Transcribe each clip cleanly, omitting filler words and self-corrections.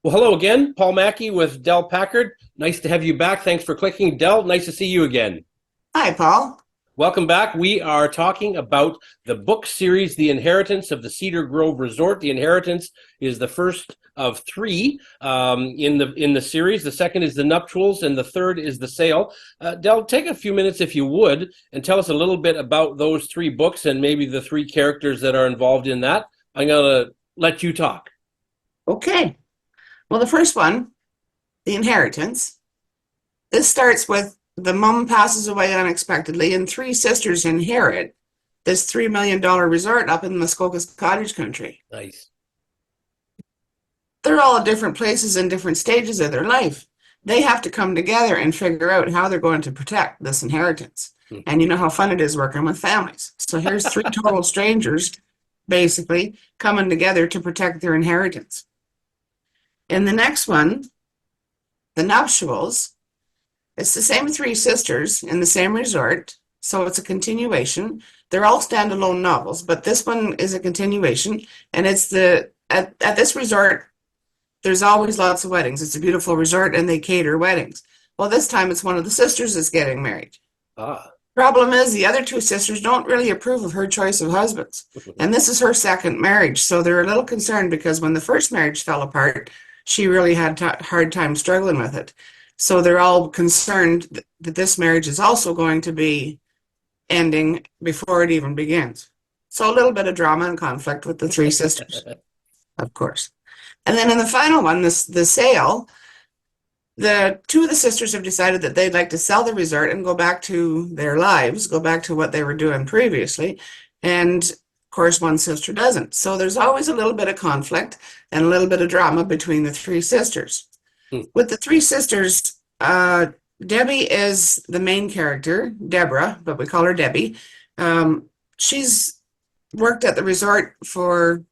Well, hello again. Paul Mackey with Dell Packard. Nice to have you back. Thanks for clicking. Dell, nice to see you again. Hi, Paul. Welcome back. We are talking about the book series, The Inheritance of the Cedar Grove Resort. The Inheritance is the first of three in the series. The second is The Nuptials, and the third is The Sale. Dell, take a few minutes, if you would, and tell us a little bit about those three books and maybe the three characters that are involved in that. I'm going to let you talk. Okay. Well, the first one, The Inheritance. This starts with the mom passes away unexpectedly, and three sisters inherit this $3 million resort up in Muskoka's cottage country. Nice. They're all at different places in different stages of their life. They have to come together and figure out how they're going to protect this inheritance. And you know how fun it is working with families. So here's three total strangers basically coming together to protect their inheritance. In the next one, The Nuptials, it's the same three sisters in the same resort, so it's a continuation. They're all standalone novels, but this one is a continuation, and it's at this resort, there's always lots of weddings. It's a beautiful resort, and they cater weddings. Well, this time it's one of the sisters that's getting married. Problem is, the other two sisters don't really approve of her choice of husbands, and this is her second marriage, so they're a little concerned because when the first marriage fell apart, she really had a hard time struggling with it. So they're all concerned that this marriage is also going to be ending before it even begins. So a little bit of drama and conflict with the three sisters, of course. And then in the final one, the sale, the two of the sisters have decided that they'd like to sell the resort and go back to their lives, go back to what they were doing previously. And of course, one sister doesn't. So there's always a little bit of conflict and a little bit of drama between the three sisters. With the three sisters, Debbie is the main character, Deborah, but we call her Debbie. She's worked at the resort for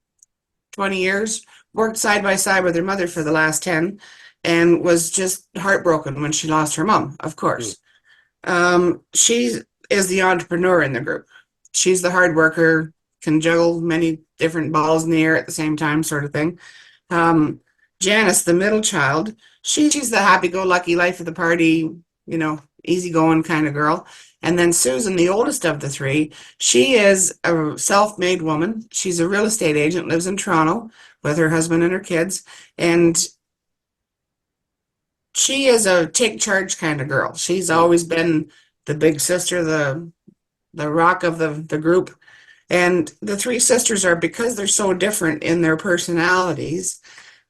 20 years, worked side by side with her mother for the last 10, and was just heartbroken when she lost her mom, of course. She is the entrepreneur in the group. She's the hard worker, can juggle many different balls in the air at the same time, sort of thing. Janice, the middle child, she's the happy-go-lucky life of the party, easygoing kind of girl. And then Susan, the oldest of the three, she is a self-made woman. She's a real estate agent, lives in Toronto with her husband and her kids. And she is a take charge kind of girl. She's always been the big sister, the rock of the group. And the three sisters are, because they're so different in their personalities,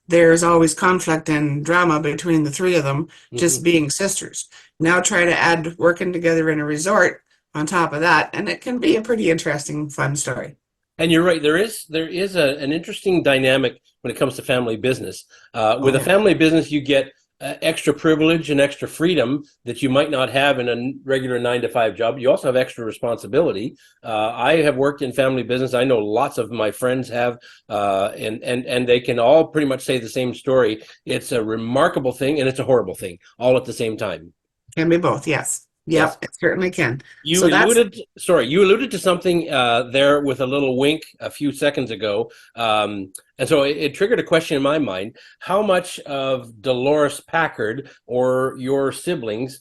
there's always conflict and drama between the three of them, just being sisters. Now try to add working together in a resort on top of that, and it can be a pretty interesting, fun story. And you're right. There is an interesting dynamic when it comes to family business. With a family business, you get extra privilege and extra freedom that you might not have in a regular 9-to-5 job. You also have extra responsibility. I have worked in family business. I know lots of my friends have, and they can all pretty much say the same story. It's a remarkable thing and it's a horrible thing, all at the same time. Can be both, yes. Yep, it certainly can. You alluded to something there with a little wink a few seconds ago. And so it triggered a question in my mind. How much of Dolores Packard or your siblings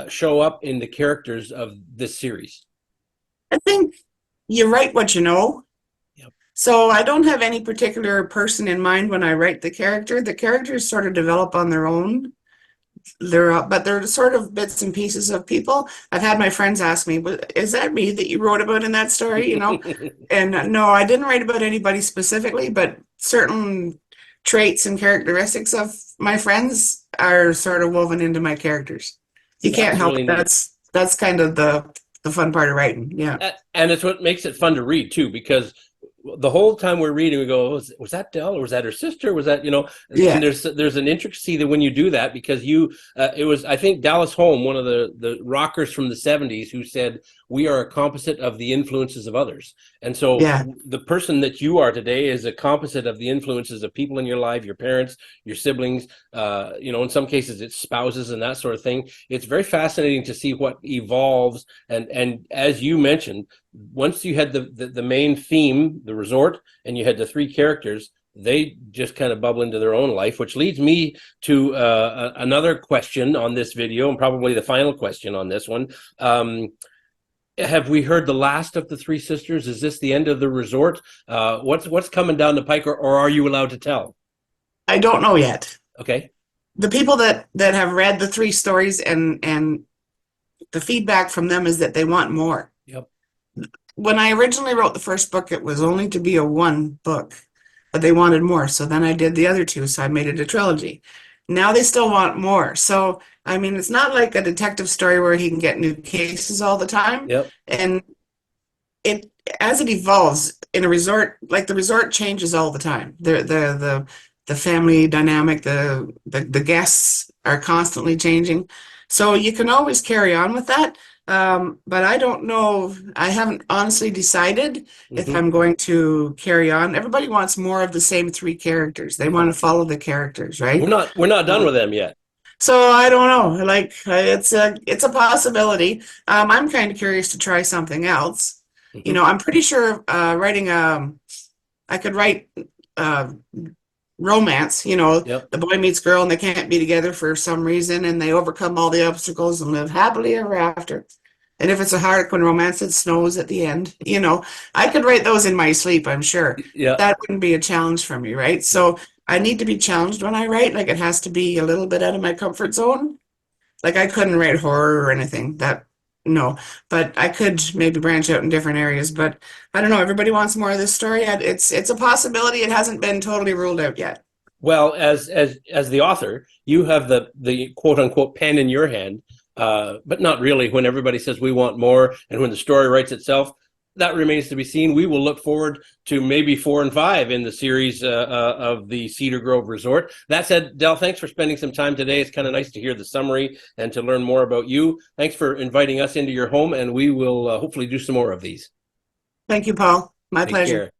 show up in the characters of this series? I think you write what you know. Yep. So I don't have any particular person in mind when I write the character. The characters sort of develop on their own. But they're sort of bits and pieces of people. I've had my friends ask me, is that me that you wrote about in that story? And no, I didn't write about anybody specifically, but certain traits and characteristics of my friends are sort of woven into my characters. You can't help it. That's kind of the fun part of writing. Yeah. And it's what makes it fun to read too, because the whole time we're reading, we go, was that Dell, or was that her sister? Was that, Yeah. And there's an intricacy that when you do that, because it was, I think, Dallas Holm, one of the rockers from the 70s, who said, we are a composite of the influences of others. And so the person that you are today is a composite of the influences of people in your life, your parents, your siblings, in some cases it's spouses and that sort of thing. It's very fascinating to see what evolves. And as you mentioned, once you had the main theme, the resort, and you had the three characters, they just kind of bubble into their own life, which leads me to another question on this video, and probably the final question on this one. Have we heard the last of the three sisters? Is this the end of the resort? What's coming down the pike, or are you allowed to tell? I don't know yet. Okay. The people that have read the three stories, and the feedback from them is that they want more. Yep. When I originally wrote the first book, it was only to be a one book, but they wanted more. So then I did the other two, so I made it a trilogy. Now they still want more. So, I mean, it's not like a detective story where he can get new cases all the time. Yep. And it, as it evolves in a resort, like the resort changes all the time. The family dynamic, the guests are constantly changing. So you can always carry on with that. But I don't know. I haven't honestly decided if I'm going to carry on. Everybody wants more of the same three characters. They want to follow the characters, right? We're not done with them yet. So I don't know. Like it's a possibility. I'm kind of curious to try something else. You know, I'm pretty sure writing I could write romance. You know, Yep. the boy meets girl and they can't be together for some reason, and they overcome all the obstacles and live happily ever after. And if it's a Harlequin romance, it snows at the end. You know, I could write those in my sleep, I'm sure. Yeah. That wouldn't be a challenge for me, right? So I need to be challenged when I write. Like it has to be a little bit out of my comfort zone. Like I couldn't write horror or anything. That no, but I could maybe branch out in different areas. But I don't know. Everybody wants more of this story. It's a possibility. It hasn't been totally ruled out yet. Well, as the author, you have the quote unquote pen in your hand, but not really. When everybody says we want more, and when the story writes itself, that remains to be seen. We will look forward to maybe 4 and 5 in the series of the Cedar Grove Resort. That said, Del, thanks for spending some time today. It's kind of nice to hear the summary and to learn more about you. Thanks for inviting us into your home, and we will hopefully do some more of these. Thank you, Paul. My Take pleasure. care.